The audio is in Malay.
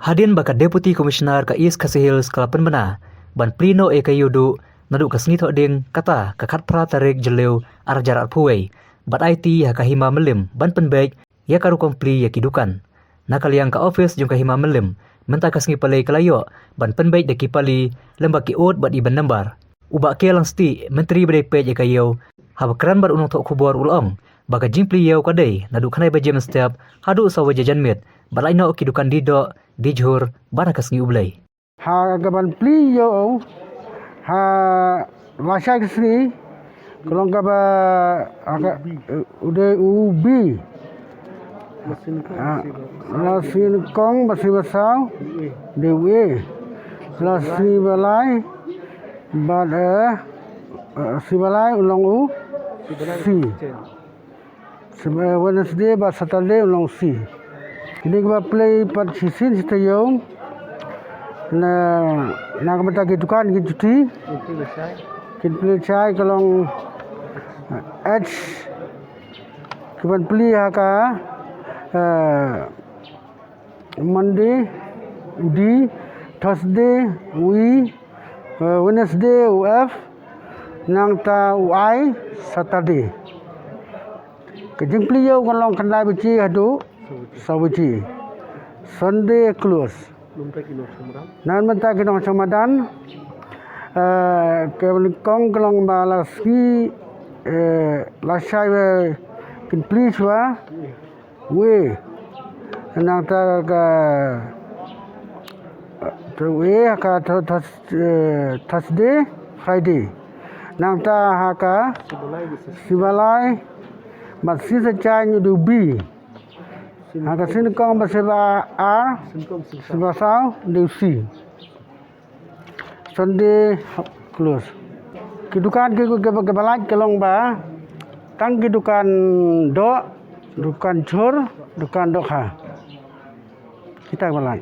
Hadin baka Deputy Commissioner ka East Kasihil skala penbena ban plino ka Ïewduh naduh ka sngi ding kata ka khat pra tarik jeleu ar jarak puwei bat IT ha ka Hima Mylliem ban pynbeit ya karu kompli ya kidukan nakaliang ka office jung ka Hima Mylliem menta ka sngi palai kalayo ban pynbeit de ki pali lembak ki ot bat iban nambar ubak ke lang sti menteri bedai pej ya kayo ha bakran bar unong tok kubor ulong baka jingpli yau kadai naduh kanai bajem step hadu sawa jajan mit balai no kidukan dido di jhur bara ka sngi U Blei. Ha gaban pli yo ha masa kesini kalau gaba agak udah ubi mesin kong masih besar dewi nasi balai pada si balai ulang u si Wednesday ba Saturday ulang si ini gaba play pat sisin sitayong na nakamata dukan cuti kita cai kalau H keban pli haka Monday di Thursday we Wednesday UF nang ta UI Saturday kejeng pli yo kalau kendai beci hadu sabuci Sunday close nan menta kinong Ramadan ke kong kelong balasi lasai kin please wa we nang ta ka we ka Thursday Friday nang ta haka sibalai masih secai nyudubi haka sin kong baseba a sebasau deusi Sunday close kidukan ke balai kelong ba tang kidukan do dukan jhur dukan dokha kita balai